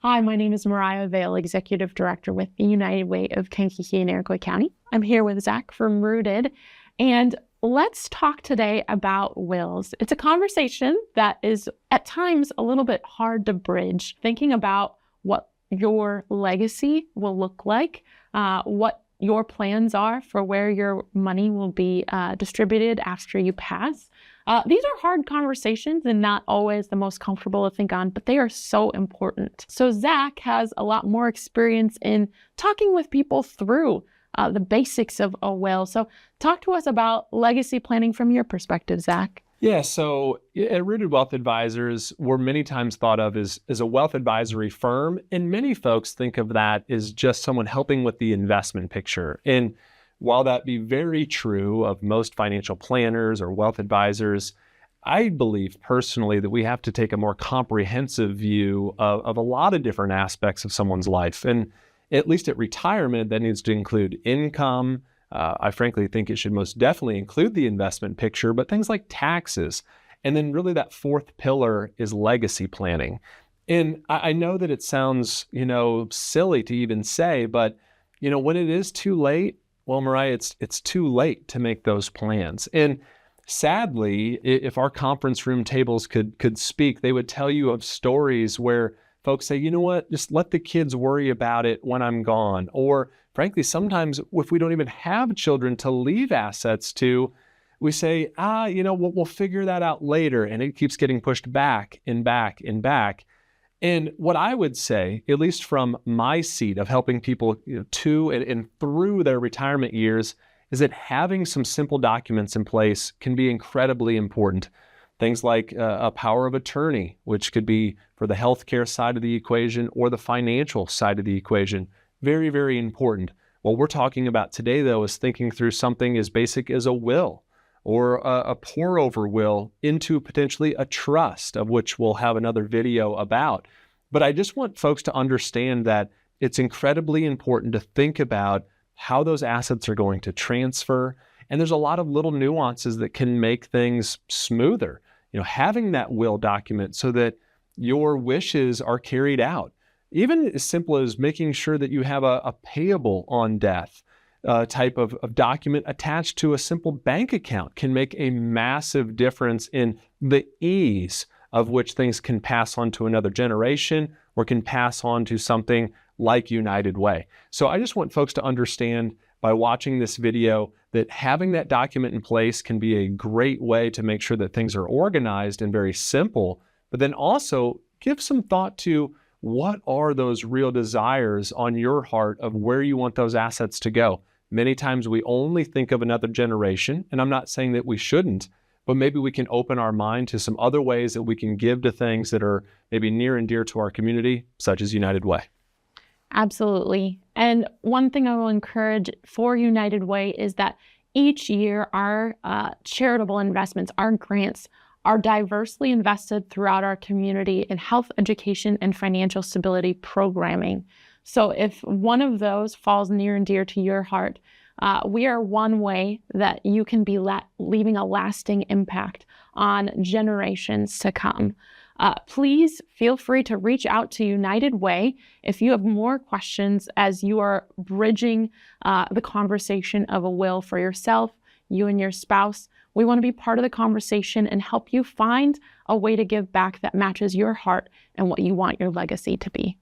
Hi, my name is Mariah Vale, Executive Director with the United Way of Kankakee and Iroquois County. I'm here with Zach from Rooted, and let's talk today about wills. It's a conversation that is at times a little bit hard to bridge, thinking about what your legacy will look like, what your plans are for where your money will be distributed after you pass. These are hard conversations and not always the most comfortable to think on, but they are so important. So Zach has a lot more experience in talking with people through the basics of a will. So talk to us about legacy planning from your perspective, Zach. Yeah, so at Rooted Wealth Advisors, we're many times thought of as a wealth advisory firm, and many folks think of that as just someone helping with the investment picture. And while that be very true of most financial planners or wealth advisors, I believe personally that we have to take a more comprehensive view of a lot of different aspects of someone's life. And at least at retirement, that needs to include income. I frankly think it should most definitely include the investment picture, but things like taxes. And then really that fourth pillar is legacy planning. And I know that it sounds, silly to even say, but, when it is too late, well, Mariah, it's too late to make those plans. And sadly, if our conference room tables could speak, they would tell you of stories where folks say, you know what, just let the kids worry about it when I'm gone. Or frankly, sometimes if we don't even have children to leave assets to, we say, we'll figure that out later. And it keeps getting pushed back and back and back. And what I would say, at least from my seat of helping people to and through their retirement years, is that having some simple documents in place can be incredibly important. Things like a power of attorney, which could be for the healthcare side of the equation or the financial side of the equation. Very, very important. What we're talking about today, though, is thinking through something as basic as a will or a pour-over will into potentially a trust, of which we'll have another video about. But I just want folks to understand that it's incredibly important to think about how those assets are going to transfer. And there's a lot of little nuances that can make things smoother. Having that will document so that your wishes are carried out. Even as simple as making sure that you have a payable on death type of document attached to a simple bank account can make a massive difference in the ease of which things can pass on to another generation or can pass on to something like United Way. So I just want folks to understand by watching this video that having that document in place can be a great way to make sure that things are organized and very simple, but then also give some thought to what are those real desires on your heart of where you want those assets to go. Many times we only think of another generation, and I'm not saying that we shouldn't, but maybe we can open our mind to some other ways that we can give to things that are maybe near and dear to our community, such as United Way. Absolutely. And one thing I will encourage for United Way is that each year our charitable investments, our grants, are diversely invested throughout our community in health, education, and financial stability programming. So if one of those falls near and dear to your heart, we are one way that you can be leaving a lasting impact on generations to come. Please feel free to reach out to United Way if you have more questions as you are bridging the conversation of a will for yourself, you and your spouse. We want to be part of the conversation and help you find a way to give back that matches your heart and what you want your legacy to be.